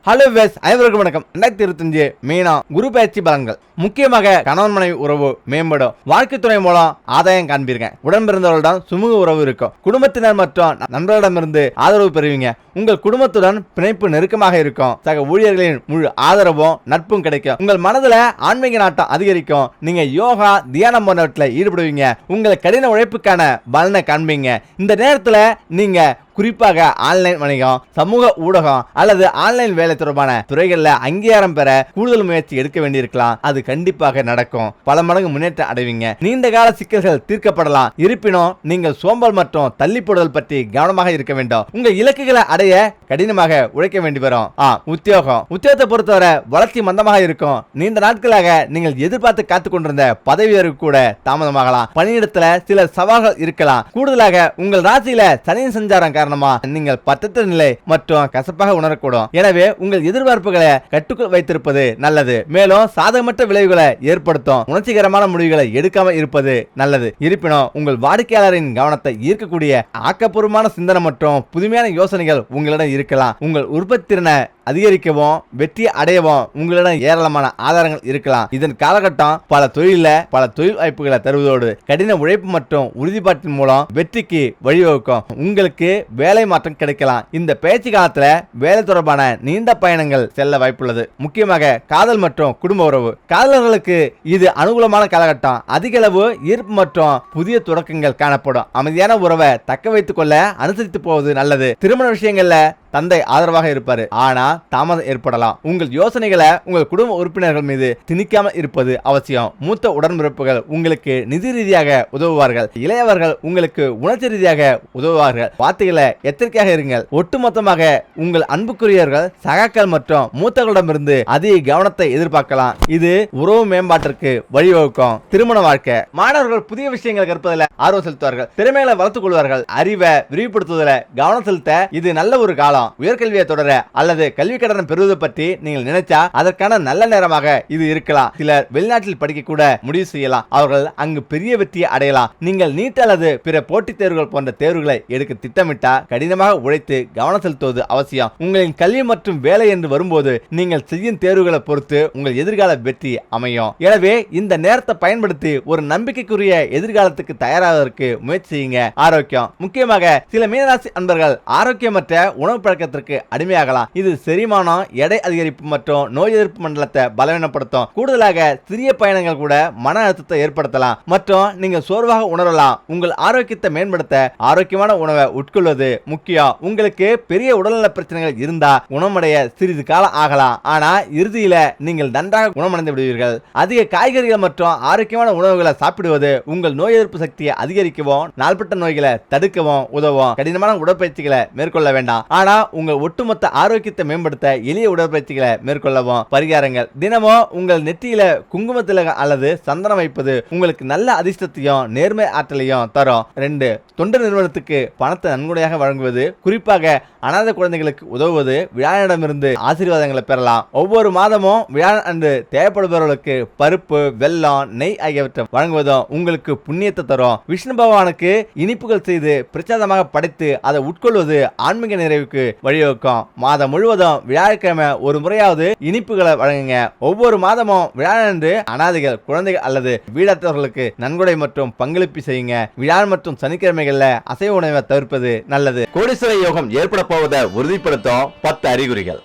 Hello வெஸ் அனைவருக்கும் வணக்கம். 2025 மீனா குரு பயிற்சி பலன்கள். முக்கியமாக கணவன் மனைவி உறவு மேம்படும். வாழ்க்கை துணை மூலம் ஆதாயம் காண்பீர்கள். உடன் பிறந்தவர்களிடம் சுமூக உறவு இருக்கும். குடும்பத்தினர் மற்றும் நண்பர்களிடமிருந்து ஆதரவு பெறுவீங்க. உங்கள் குடும்பத்துடன் பிணைப்பு நெருக்கமாக இருக்கும். சக ஊழியர்களின் முழு ஆதரவும் நட்பும் கிடைக்கும். உங்கள் மனதில் ஆன்மீக நாட்டம் அதிகரிக்கும். நீங்க யோகா தியானம் போன்றவற்றில் ஈடுபடுவீங்க. உங்கள் கடின உழைப்புக்கான பலனை காண்பீங்க. இந்த நேரத்தில் நீங்க குறிப்பாக ஆன்லைன் வணிகம், சமூக ஊடகம் அல்லது ஆன்லைன் வேலை தொடர்பான துறைகளில் அங்கீகாரம் பெற கூடுதல் முயற்சி எடுக்க வேண்டியிருக்கலாம். அது கண்டிப்பாக நடக்கும். பல மடங்கு முன்னேற்றம் அடைவீங்க. நீண்ட கால சிக்கல்கள் தீர்க்கப்படலாம். இருப்பினும் நீங்கள் சோம்பல் மற்றும் தள்ளி போடுதல் பற்றி கவனமாக இருக்க வேண்டும். உங்கள் இலக்குகளை அடைய கடினமாக உழைக்க வேண்டி வரும். உத்தியோகத்தை பொறுத்தவரை வளர்ச்சி மந்தமாக இருக்கும். நீண்ட நாட்களாக நீங்கள் எதிர்பார்த்து காத்துக் கொண்டிருந்த பதவி உயர்வு கூட தாமதமாகலாம். பணியிடத்துல சில சவால்கள் இருக்கலாம். கூடுதலாக உங்கள் ராசியில சனியின் சஞ்சாரம் நீங்கள் பத்தற்ற நிலை மற்றும் கசப்பாக உணரக்கூடும். எனவே உங்கள் எதிர்பார்ப்புகளை கட்டுக்குள் வைத்திருப்பது நல்லது. மேலும் சாதகமற்ற விளைவுகளை ஏற்படுத்தும் உணர்ச்சிகரமான முடிவுகளை எடுக்காமல் இருப்பது நல்லது. இருப்பினும் உங்கள் வாடிக்கையாளரின் கவனத்தை ஈர்க்கக்கூடிய ஆக்கப்பூர்வமான சிந்தனை மற்றும் புதுமையான யோசனைகள் உங்களிடம் இருக்கலாம். உங்கள் உற்பத்தி திறனை அதிகரிக்கவும் வெற்றி அடையவும் உங்களிடம் ஏராளமான ஆதாரங்கள் இருக்கலாம். இதன் காலகட்டம் பல தொழில் வாய்ப்புகளை தருவதோடு கடின உழைப்பு மற்றும் உறுதிப்பாட்டின் மூலம் வெற்றிக்கு வழிவகுக்கும். உங்களுக்கு வேலை மாற்றம் கிடைக்கலாம். இந்த பயிற்சி காலத்துல வேலை தொடர்பான நீண்ட பயணங்கள் செல்ல வாய்ப்புள்ளது. முக்கியமாக காதல் மற்றும் குடும்ப உறவு. காதலர்களுக்கு இது அனுகூலமான காலகட்டம். அதிக அளவு ஈர்ப்பு மற்றும் புதிய தொடக்கங்கள் காணப்படும். அமைதியான உறவை தக்க வைத்துக் கொள்ள அனுசரித்து போவது நல்லது. திருமண விஷயங்கள்ல தந்தை ஆதரவாக இருப்பாரு. ஆனா தாமதம் ஏற்படலாம். உங்கள் யோசனைகளை உங்கள் குடும்ப உறுப்பினர்கள் மீது திணிக்காமல் இருப்பது அவசியம். மூத்த உடன்பிறப்புகள் உங்களுக்கு நிதி ரீதியாக உதவுவார்கள். இளையவர்கள் உங்களுக்கு உணர்ச்சி ரீதியாக உதவுவார்கள். வார்த்தைகளை எச்சரிக்கையாக இருங்கள். ஒட்டுமொத்தமாக உங்கள் அன்புக்குரியவர்கள் சகாக்கள் மற்றும் மூத்தகளிடமிருந்து அதிக கவனத்தை எதிர்பார்க்கலாம். இது உறவு மேம்பாட்டிற்கு வழிவகுக்கும். திருமண வாழ்க்கை. மாணவர்கள் புதிய விஷயங்கள் கற்பதில் ஆர்வம் செலுத்துவார்கள். திறமைகளை வளர்த்துக் கொள்வார்கள். அறிவை விரிவுபடுத்துவதில் கவனம் செலுத்த இது நல்ல ஒரு காலம். உயர்கல்வியை தொடர அல்லது கல்வி கடன் பெறுவது பற்றி நீங்கள் நினைச்சா அதற்கான நல்ல நேரமாக இது இருக்கலாம். சிலர் வெளிநாட்டில் படிக்க கூட முடிவு செய்யலாம். அவர்கள் அங்கு பெரிய வெற்றியை அடையலாம். நீங்கள் நீட் அல்லது பிற போட்டித் தேர்வுகள் போன்ற தேர்வுகளை எடுக்க திட்டமிட்டா கடினமாக உழைத்து கவனம் செலுத்துவது அவசியம். உங்களின் கல்வி மற்றும் வேலை என்று வரும்போது நீங்கள் செய்யும் தேர்வுகளை பொறுத்து உங்கள் எதிர்கால வெற்றி அமையும். எனவே இந்த நேரத்தை பயன்படுத்தி ஒரு நம்பிக்கைக்குரிய எதிர்காலத்துக்கு தயாராவதற்கு முயற்சி செய்யுங்க. ஆரோக்கியம். முக்கியமாக சில மீனராசி அன்பர்கள் ஆரோக்கியமற்ற உணவு பழக்கத்திற்கு அடிமையாகலாம். இது செரிமானம், எடை அதிகரிப்பு மற்றும் நோய் எதிர்ப்பு மண்டலத்தை பலவீனப்படுத்தும். கூடுதலாக சிறிய பயணங்கள் கூட மன அழுத்தத்தை ஏற்படுத்தலாம் மற்றும் நீங்கள் சோர்வாக உணரலாம். உங்கள் ஆரோக்கியத்தை மேம்படுத்த ஆரோக்கியமான உணவை உட்கொள்வது முக்கியம். உங்களுக்கு பெரிய உடல்நல பிரச்சனைகள் இருந்தா குணமடைய சிறிது காலம் ஆகலாம். ஆனா இறுதியில நீங்கள் நன்றாக குணமடைந்து விடுவீர்கள். அதிக காய்கறிகள் மற்றும் ஆரோக்கியமான உணவுகளை சாப்பிடுவது உங்கள் நோய் எதிர்ப்பு சக்தியை அதிகரிக்கவும் நாள்பட்ட நோய்களை தடுக்கவும் உதவும். கடினமான உடற்பயிற்சிகளை மேற்கொள்ள வேண்டாம். ஆனா உங்கள் ஒட்டுமொத்த ஆரோக்கியத்தை மேம்படுத்த எளிய உடற்பயிற்சிகளை மேற்கொள்ளவும். பரிகாரங்கள். தினமும் உங்கள் நெற்றியில குங்கும திலகம் அல்லது சந்தனம் வைப்பது உங்களுக்கு நல்ல அதிர்ஷ்டத்தையும் நேர்மை ஆற்றலையும் தரும். 2. தொண்டு நிறுவனத்துக்கு பணத்தை நன்கொடையாக வழங்குவது, குறிப்பாக அனாதை குழந்தைகளுக்கு உதவுவது, விழாவிடமிருந்து ஆசீர்வாதங்களை பெறலாம். ஒவ்வொரு மாதமும் விழா அன்று தேவைப்படுபவர்களுக்கு பருப்பு, வெல்லம், நெய் ஆகியவற்றை வழங்குவதும் உங்களுக்கு புண்ணியத்தை தரும். விஷ்ணு பகவானுக்கு இனிப்புகள் செய்து பிரசாதமாக படைத்து அதை உட்கொள்வது ஆன்மீக நிறைவுக்கு வழிவகுக்கும். மாதம் முழுவதும் விழாக்கிழமை ஒரு முறையாவது இனிப்புகளை வழங்குங்க. ஒவ்வொரு மாதமும் விழாவன்று அனாதைகள், குழந்தைகள் அல்லது வீடற்றவர்களுக்கு நன்கொடை மற்றும் பங்களிப்பு செய்யுங்க. விழா மற்றும் சனிக்கிழமைகள்ல அசைவ உணவை தவிர்ப்பது நல்லது. கோடீஸ்வர யோகம் ஏற்பட போவதை உறுதிப்படுத்தும் 10 அறிகுறிகள்.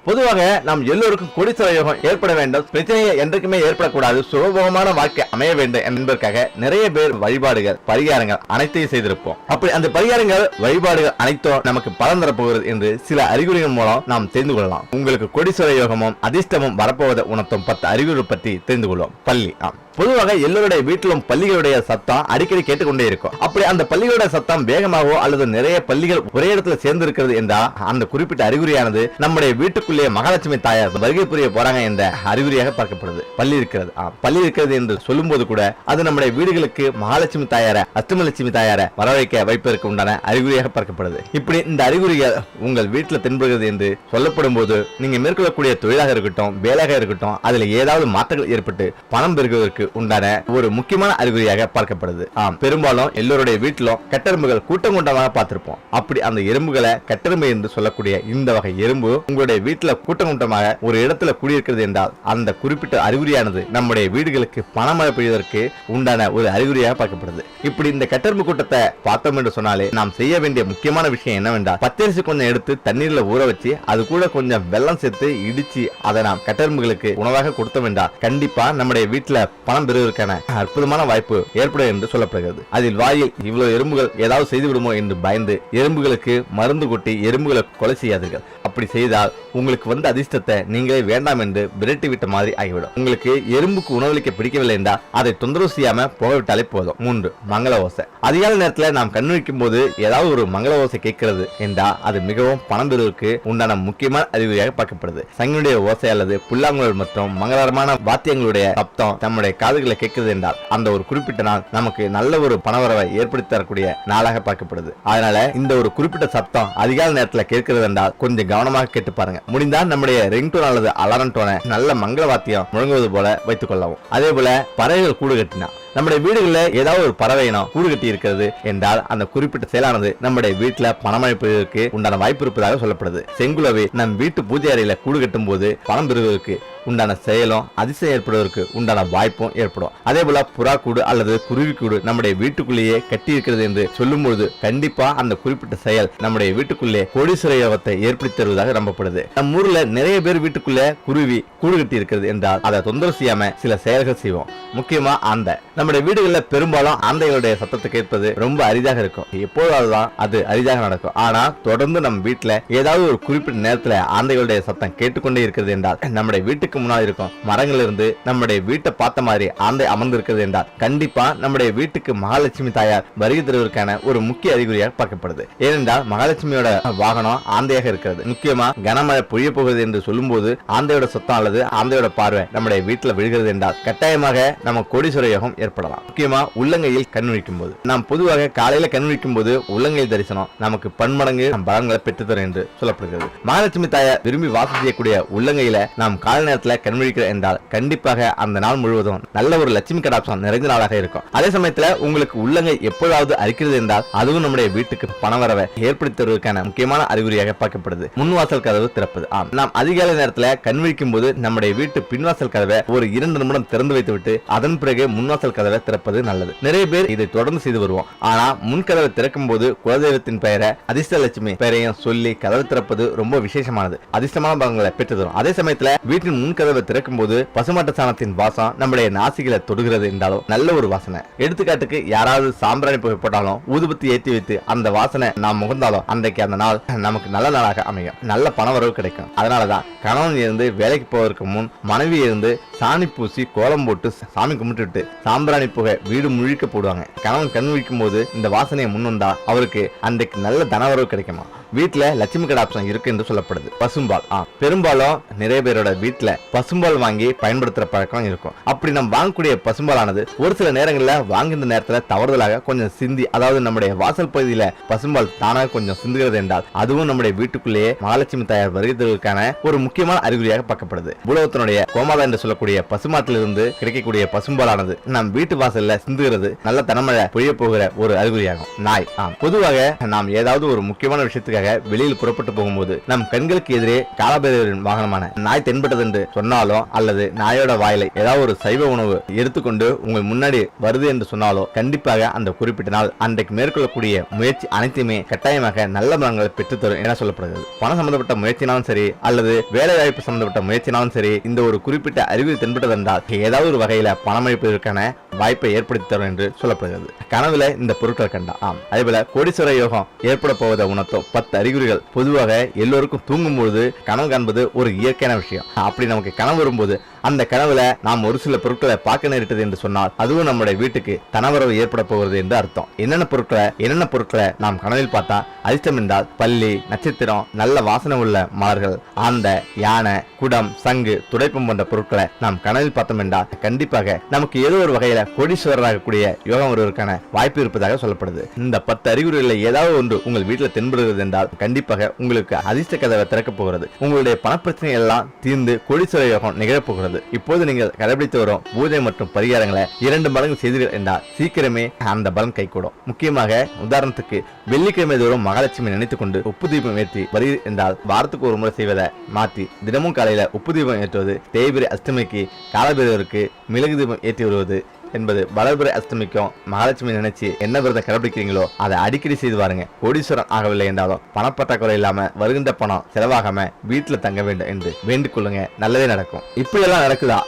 பொதுவாக நாம் எல்லோருக்கும் கோடீஸ்வர யோகம் ஏற்பட வேண்டும், பிரச்சனையை என்றைக்குமே ஏற்படக்கூடாது, சுகபோகமான வாழ்க்கை அமைய வேண்டும் என்பதற்காக நிறைய பேர் வழிபாடுகள், பரிகாரங்கள் அனைத்தையும் செய்திருப்போம். அப்படி அந்த பரிகாரங்கள், வழிபாடுகள் அனைத்தும் நமக்கு பலன் தரப்போகிறது என்று சில அறிகுறிகள் மூலம் நாம் தெரிந்து கொள்ளலாம். உங்களுக்கு கோடீஸ்வர யோகமும் அதிர்ஷ்டமும் வரப்போவதை உணர்த்தும் 10 அறிகுறிகள் பற்றி தெரிந்து கொள்வோம். பள்ளி. பொதுவாக எல்லோருடைய வீட்டிலும் பள்ளிகளுடைய சத்தம் அடிக்கடி கேட்டுக்கொண்டே இருக்கும். அப்படி அந்த பள்ளிகளுடைய சத்தம் வேகமாகவோ அல்லது நிறைய பள்ளிகள் ஒரே இடத்துல சேர்ந்து இருக்கிறது என்றால் அந்த குறிப்பிட்ட அறிகுறியானது நம்முடைய வீட்டுக்குள்ளே மகாலட்சுமி தாயார் வருகை புரிய போறாங்க என்ற அறிகுறியாக பார்க்கப்படுது. பள்ளி இருக்கிறது. பள்ளி இருக்கிறது என்று சொல்லும் போது கூட அது நம்முடைய வீடுகளுக்கு மகாலட்சுமி தாயார, அஷ்டமலட்சுமி தாயார வரவைக்க வைப்பதற்கு உண்டான அறிகுறியாக பார்க்கப்படுது. இப்படி இந்த அறிகுறிகள் உங்கள் வீட்டில் தென்படுகிறது என்று சொல்லப்படும் போது நீங்க மேற்கொள்ளக்கூடிய தொழிலாக இருக்கட்டும், வேலையாக இருக்கட்டும், அதுல ஏதாவது மாற்றங்கள் ஏற்பட்டு பணம் பெருகுவதற்கு உண்டான ஒரு முக்கியமான அறிகுறியாக பார்க்கப்படுது. பெரும்பாலும் எல்லோருடைய வீட்டிலும் கட்டெரும்புகள் கூட்டம் கூட்டமாக பார்த்திருப்போம். அப்படி அந்த எறும்புகளை கட்டெரும்பு என்று சொல்லக்கூடிய இந்த வகை எறும்பு உங்களுடைய வீட்டில் வீட்டுல கூட்டம் கூட்டமாக ஒரு இடத்துல குடியிருக்கிறது என்றால் அந்த குறிப்பிட்ட அறிகுறியானது நம்முடைய வீடுகளுக்கு பணமழை பெய்வதற்கு உண்டான ஒரு அறிகுறியாக பார்க்கப்படுது. இப்படி இந்த கட்டெரும்பு கூட்டத்தை பார்த்தோம் என்று சொன்னாலே நாம் செய்ய வேண்டிய முக்கியமான விஷயம் என்னவென்றால் பச்சரிசி கொஞ்சம் எடுத்து தண்ணீர்ல ஊற வச்சு அது கூட கொஞ்சம் வெள்ளம் சேர்த்து இடிச்சு அதை நாம் கட்டெரும்புகளுக்கு உணவாக கொடுத்தோம் என்றால் கண்டிப்பா நம்முடைய வீட்டுல பணம் பெறுவதற்கான அற்புதமான வாய்ப்பு ஏற்படும் என்று சொல்லப்படுகிறது. அதில் வாயில் இவ்வளவு எறும்புகள் ஏதாவது செய்து விடுமோ என்று பயந்து எறும்புகளுக்கு மருந்து கொட்டி எறும்புகளை கொலை செய்யாதீர்கள். அப்படி செய்தால் உங்களுக்கு வந்த அதிர்ஷ்டத்தை நீங்களே வேண்டாம் என்று விரட்டி விட்ட மாதிரி ஆகிவிடும். உங்களுக்கு எறும்புக்கு உணவளிக்க பிடிக்கவில்லை என்றால் அதை தொந்தரவு செய்யாம போகவிட்டாலே போதும். 3. மங்கள ஓசை. அதிகாலை நேரத்தில் நாம் கண்ணுழிக்கும் போது ஏதாவது ஒரு மங்கள ஓசை கேட்கிறது என்றால் அது மிகவும் பணம் பெறுவதற்கு உண்டான முக்கியமான அறிகுறியாக பார்க்கப்படுது. சங்கினுடைய ஓசை அல்லது புல்லாங்குழல் மற்றும் மங்களகரமான வாத்தியங்களுடைய சப்தம் நம்முடைய காதுகளை கேட்கிறது என்றால் அந்த ஒரு குறிப்பிட்ட நாள் நமக்கு நல்ல ஒரு பணவரவை ஏற்படுத்தி தரக்கூடிய நாளாக பார்க்கப்படுது. அதனால இந்த ஒரு குறிப்பிட்ட சப்தம் அதிகாலை நேரத்தில் கேட்கிறது என்றால் கொஞ்சம் கவனமாக கேட்டு பாருங்க. முடிந்தால் நம்முடைய ரிங்டோன் அல்லது அலாரம் டோனை நல்ல மங்கள வாத்தியம் முழங்குவது போல வைத்துக் கொள்ளவும். அதே போல பறவைகள் கூடு கட்டினா நம்முடைய வீடுகளில் ஏதாவது ஒரு பறவை இனம் கூடு கட்டி இருக்கிறது என்றால் அந்த குறிப்பிட்ட செயலானது நம்முடைய வீட்டுல பணமழை பெறுவதற்கு உண்டான வாய்ப்பு இருப்பதாக சொல்லப்படுது. செங்குலவே நம் வீட்டு பூஜை அறையில கூடு கட்டும் போது பணம் பெறுவதற்கு உண்டான செயலும் அதிசயம் ஏற்படுவதற்கு உண்டான வாய்ப்பும் ஏற்படும். அதே போல புறா கூடு அல்லது குருவி கூடு நம்முடைய வீட்டுக்குள்ளேயே கட்டி இருக்கிறது என்று சொல்லும் பொழுது கண்டிப்பா அந்த குறிப்பிட்ட செயல் நம்முடைய வீட்டுக்குள்ளே கோடீஸ்வர யோகத்தை ஏற்படுத்தி தருவதாக நம்பப்படுது. நம்ம ஊர்ல நிறைய பேர் வீட்டுக்குள்ள குருவி கூடு கட்டி இருக்கிறது என்றால் அதை தொந்தரவு செய்யாம சில செயல்கள் செய்வோம். முக்கியமா ஆந்தை. நம்முடைய வீடுகளில் பெரும்பாலும் ஆந்தைகளுடைய சத்தத்தை கேட்பது ரொம்ப அரிதாக இருக்கும். எப்போதாவதுதான் அது அரிதாக நடக்கும். ஆனா தொடர்ந்து நம்ம வீட்டுல ஏதாவது ஒரு குறிப்பிட்ட நேரத்துல ஆந்தைகளுடைய சத்தம் கேட்டுக்கொண்டே இருக்கிறது என்றால் நம்முடைய வீட்டுக்கு முன்னாடி இருக்கும் மரங்கள் இருந்து நம்முடைய வீட்டை பார்த்த மாதிரி ஆந்தை அமர்ந்து இருக்கிறது என்றால் கண்டிப்பா நம்முடைய வீட்டுக்கு மகாலட்சுமி தாயார் வருகை தருவதற்கான ஒரு முக்கிய அறிகுறியாக பார்க்கப்படுது. ஏனென்றால் மகாலட்சுமியோட வாகனம் ஆந்தையாக இருக்கிறது. முக்கியமா கனமழை பொழிய போகிறது என்று சொல்லும் போது ஆந்தையோட சத்தம் அல்லது ஆந்தையோட பார்வை நம்முடைய வீட்டுல விழுகிறது என்றால் கட்டாயமாக நம்ம கோடீஸ்வர யோகம் ஏற்படலாம். முக்கியமா உள்ளங்கையில் கண்விழிக்கும் போது நாம் பொதுவாக காலையில கண்விழிக்கும் போது உள்ளங்கையில் தரிசனம் நமக்கு பன்மடங்கு பலன்களை பெற்றுத்தரும் என்று சொல்லப்படுகிறது. மகாலட்சுமி தாயார் விரும்பி வாசம் செய்யக்கூடிய உள்ளங்கையில நாம் காலை நேரத்தில் கண்விழிக்கிறோம் என்றால் கண்டிப்பாக அந்த நாள் முழுவதும் நல்ல ஒரு லட்சுமி கடாட்சம் நிறைந்த நாளாக இருக்கும். அதே சமயத்துல உங்களுக்கு உள்ளங்கை எப்போதாவது அரிக்கிறது என்றால் அதுவும் நம்முடைய வீட்டுக்கு பணவரவை ஏற்படுத்தி தருவதற்கான முக்கியமான அறிகுறியாக பார்க்கப்படுது. முன்வாசல் கதவு திறப்பது. நாம் அதிகாலை நேரத்தில் கண்விழிக்கும் போது நம்முடைய வீட்டு பின்வாசல் கதவை ஒரு 2 நிமிடம் திறந்து வைத்துவிட்டு அதன் பிறகு முன்வாசல் கதவை திறப்பது நல்லது. நிறைய பேர் இதை தொடர்ந்து செய்து வருவோம். ஆனா முன்கதவை திறக்கும் போது குலதெய்வத்தின் பெயரை அதிர்ஷ்டலட்சுமி பெயரையும் சொல்லி கதவை திறப்பது ரொம்ப விசேஷமானது. அதிர்ஷ்டமான பலன்களை பெற்று தரும். அதே சமயத்துல வீட்டின் முன்கதவை திறக்கும் போது பசுமாட்டு சாணத்தின் வாசம் நம்முடைய நாசிகளை தொடுகிறது என்றாலும் நல்ல ஒரு வாசனை. எடுத்துக்காட்டுக்கு யாராவது சாம்பிராணி புகை போட்டாலும் ஊதுபத்தி ஏற்றி வைத்து அந்த வாசனை நாம் முகர்ந்தாலும் அன்றைக்கு அந்த நாள் நமக்கு நல்ல நாளாக அமையும். நல்ல பண வரவு கிடைக்கும். அதனாலதான் கணவன் இருந்து வேலைக்கு போவதற்கு முன் மனைவி இருந்து சாணி பூசி கோலம் போட்டு சாமி கும்பிட்டு சாம்பிராணி புகை வீடு முழுக்க போடுவாங்க. கணவன் கண் விழிக்கும் போது இந்த வாசனையை முன்வந்தா அவருக்கு அன்றைக்கு நல்ல தனவரவு கிடைக்குமா. வீட்டுல லட்சுமி கடாட்சம் இருக்கு என்று சொல்லப்படுது. பசும்பால். பெரும்பாலும் நிறைய பேரோட வீட்டுல பசும்பால் வாங்கி பயன்படுத்துற பழக்கம் இருக்கும். அப்படி நம்ம வாங்கக்கூடிய பசும்பாலானது ஒரு சில நேரங்களில் வாங்கின நேரத்துல தவறுதலாக கொஞ்சம் சிந்தி, அதாவது நம்முடைய வாசல் பகுதியில பசும்பால் தானாக கொஞ்சம் சிந்துகிறது என்றால் அதுவும் நம்முடைய வீட்டுக்குள்ளேயே மகாலட்சுமி தாயார் வருகிறதுக்கான ஒரு முக்கியமான அறிகுறியாக பார்க்கப்படுது. பூலோகத்தினுடைய கோமாதா என்று சொல்லக்கூடிய பசுமாட்டிலிருந்து கிடைக்கக்கூடிய பசும்பாலானது நம் வீட்டு வாசல்ல சிந்துகிறது நல்ல தனமழை பொழிய போகிற ஒரு அறிகுறியாகும். நாய். பொதுவாக நாம் ஏதாவது ஒரு முக்கியமான விஷயத்துக்காக வெளியில் புறப்பட்டு போகும்போது நம் கண்களுக்கு எதிரே காலபைரவரின் வாகனமான நாய் தென்பட்டது என்று சொன்னாலோ அல்லது நாயோட வாயிலை ஏதாவது ஒரு சைவ உணவு எடுத்துக்கொண்டு உங்கள் முன்னாடி வருது என்று சொன்னாலோ கண்டிப்பாக அந்த குறிப்பிட்ட நாள் அன்றைக்கு மேற்கொள்ளக்கூடிய முயற்சி அனைத்துமே கட்டாயமாக நல்ல பலன்களை பெற்றுத்தரும் என சொல்லப்படுகிறது. பணம் சம்பந்தப்பட்ட முயற்சினாலும் சரி அல்லது வேலை வாய்ப்பு சம்பந்தப்பட்ட முயற்சினாலும் சரி இந்த ஒரு குறிப்பிட்ட அறிவு தென்பட்டது என்றால் ஏதாவது ஒரு வகையில பணமளிப்பதற்கான வாய்ப்பை ஏற்படுத்தி தரும் என்று சொல்லப்படுகிறது. கனவுல இந்த பொருட்கள் கண்டா. அதேபோல கோடீஸ்வர யோகம் ஏற்பட போவதை உணர்த்தும் 10 அறிகுறிகள். பொதுவாக எல்லோருக்கும் தூங்கும் பொழுது கனவு காண்பது ஒரு இயற்கையான விஷயம். அப்படி நமக்கு கனவு வரும்போது அந்த கனவுல நாம் ஒரு சில பொருட்களை பார்க்க நேரிட்டது என்று சொன்னால் அதுவும் நம்முடைய வீட்டுக்கு தனவரவு ஏற்பட போகிறது என்று அர்த்தம். என்னென்ன பொருட்களை நாம் கனவில் பார்த்தா அதிர்ஷ்டம் என்றால் பல்லி, நட்சத்திரம், நல்ல வாசனை உள்ள மலர்கள், ஆந்த, யானை, குடம், சங்கு, துடைப்பம் போன்ற பொருட்களை நாம் கனவில் பார்த்தோம் என்றால் கண்டிப்பாக நமக்கு ஏதோ ஒரு வகையில கோடீஸ்வரராகக்கூடிய யோகம் வருவதற்கான வாய்ப்பு இருப்பதாக சொல்லப்படுது. இந்த 10 அறிகுறிகளில் ஏதாவது ஒன்று உங்கள் வீட்டில் தென்படுகிறது என்றால் கண்டிப்பாக உங்களுக்கு அதிர்ஷ்ட கதவை திறக்கப் போகிறது. உங்களுடைய பணப்பிரச்சனை எல்லாம் தீர்ந்து கோடீஸ்வர யோகம் நிகழப்போகிறது. இப்போது நீங்கள் கடைபிடித்து வரும் பூஜை மற்றும் பரிகாரங்களை 2 மடங்கு செய்தீர்கள் என்றால் சீக்கிரமே அந்த பலன் கைகூடும். முக்கியமாக உதாரணத்துக்கு வெள்ளிக்கிழமை தோறும் மகாலட்சுமி நினைத்துக் கொண்டு உப்பு தீபம் ஏற்றி வருகிறது என்றால் வாரத்துக்கு ஒரு முறை செய்வதை மாற்றி தினமும் காலையில உப்பு தீபம் ஏற்றுவது, தேய்பிரை அஷ்டமிக்கு காலபைரவருக்கு மிளகு தீபம் ஏற்றி வருவது என்பது வளர்பிறை அஷ்டமிக்கும் மகாலட்சுமி நினைச்சு என்ன விரதம் கடைபிடிக்கிறீங்களோ அதை அடிக்கடி செய்து பாருங்க. கோடீஸ்வரன் ஆகவில்லை என்றாலும் பணப்பற்றாக்குறை இல்லாம வருகின்ற பணம் செலவாகாம வீட்டுல தங்க வேண்டும் என்று வேண்டிக் கொள்ளுங்க. நல்லதே நடக்கும். இப்படி எல்லாம் நடக்குதா?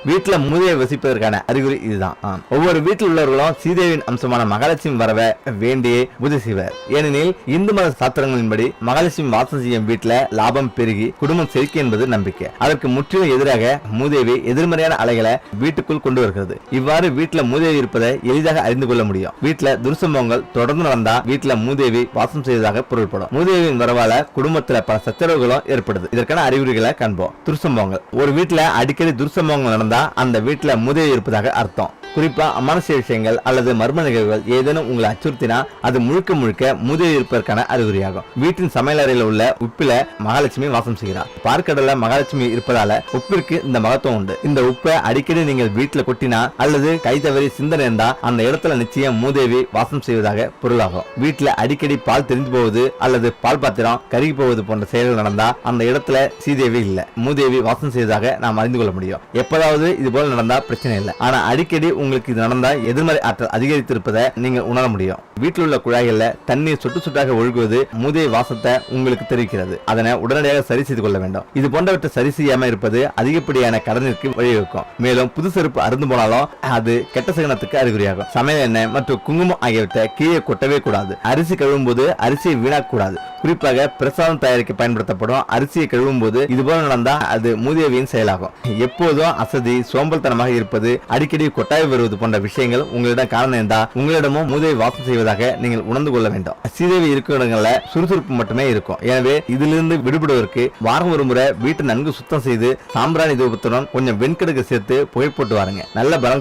வீட்டுல மூதையை வசிப்பதற்கான அறிகுறி இதுதான். ஒவ்வொரு வீட்டில் உள்ளவர்களும் சீதேவின் அம்சமான மகாலட்சுமி வரவ வேண்டியே பூஜை செய்வர். ஏனெனில் இந்து மத சாஸ்திரங்களின்படி மகாலட்சுமி வாசம் செய்யும் வீட்டுல லாபம் பெருகி குடும்பம் செழிக்கும் என்பது நம்பிக்கை. அதற்கு முற்றிலும் எதிராக மூதேவி எதிர்மறையான அலைகளை வீட்டுக்குள் கொண்டு வருகிறது. இவ்வாறு வீட்டுல மூதேவி இருப்பதை எளிதாக அறிந்து கொள்ள முடியும். வீட்டுல துர்சம்பவங்கள் தொடர்ந்து நடந்தா வீட்டுல மூதேவி வாசம் செய்வதாக பொருள்படும். மூதேவியின் வரவால குடும்பத்துல பல சச்சரவுகளும் ஏற்படுது. இதற்கான அறிகுறிகளை காண்போம். துர்சம்பவங்கள். ஒரு வீட்டுல அடிக்கடி துர்சம்பவங்கள் நடந்தா அந்த வீட்டுல மூதேவி இருப்பதாக அர்த்தம். குறிப்பா அமானுஷ்ய விஷயங்கள் அல்லது மர்ம நிகழ்வுகள் ஏதேனும் உங்களை அச்சுறுத்தினா அது முழுக்க முழுக்க மூதேவி இருப்பதற்கான அறிகுறியாகும். வீட்டின் சமையல் அறையில் உள்ள உப்பில மகாலட்சுமி வாசம் செய்கிறார். பார்க்கடல மகாலட்சுமி இருப்பதால உப்பிற்கு இந்த மகத்துவம் உண்டு. இந்த உப்பை அடிக்கடி நீங்கள் வீட்டுல கொட்டினா அல்லது கை தவறி சிந்தனை இருந்தா அந்த இடத்துல நிச்சயம் மூதேவி வாசம் செய்வதாக பொருளாகும். வீட்டுல அடிக்கடி பால் தெரிஞ்சு போவது அல்லது பால் பாத்திரம் கருகி போவது போன்ற செயல்கள் நடந்தா அந்த இடத்துல சீதேவி இல்ல, மூதேவி வாசம் செய்வதாக நாம் அறிந்து கொள்ள முடியும். எப்போதாவது இது போல நடந்தா பிரச்சனை இல்லை. ஆனா அடிக்கடி உங்களுக்கு இது நடந்தா எதிர்மறை ஆற்றல் அதிகரித்திருப்பதை நீங்கள் உணர முடியும். வீட்டில் உள்ள குழாய்கள்ல தண்ணீர் சொட்டு சொட்டாக ஒழுகுவது மூதேவி வாசத்தை உங்களுக்கு தெரிவிக்கிறது. அதனை உடனடியாக சரி செய்து கொள்ள வேண்டும். இது போன்றவற்றை சரி செய்யாம இருப்பது அதிகப்படியான கடனிற்கு வழிவகுக்கும். மேலும் புது செருப்பு அருந்து போனாலும் அது கெட்ட சகனத்துக்கு அறிகுறியாகும். சமையல் எண்ணெய் மற்றும் குங்குமம் ஆகியவற்றை கீழே கொட்டவே கூடாது. அரிசி கழுவும் போது அரிசியை வீணாக்க கூடாது. குறிப்பாக பிரசாதம் தயாரிக்க பயன்படுத்தப்படும் அரிசியை கழுவும் போது இதுபோல நடந்தா அது மூதேவியின் செயலாகும். எப்போதும் அசதி சோம்பல்தனமாக இருப்பது, அடிக்கடி கொட்டாய் வருவது போன்ற விஷயங்கள் உங்களிடம் காரணம் இருந்தா உங்களிடமும் மூதேவி வாசம் செய்வதாக நீங்கள் உணர்ந்து கொள்ள வேண்டும். சீதேவி இருக்கும் இடங்கள்ல சுறுசுறுப்பு மட்டுமே இருக்கும். எனவே இதிலிருந்து விடுபடுவதற்கு வாரம் ஒரு முறை வீட்டை நன்கு சுத்தம் செய்து சாம்பிராணி தூபத்துடன் கொஞ்சம் வெண்கடுகு சேர்த்து புகை போட்டு வாருங்க. நல்ல பலம்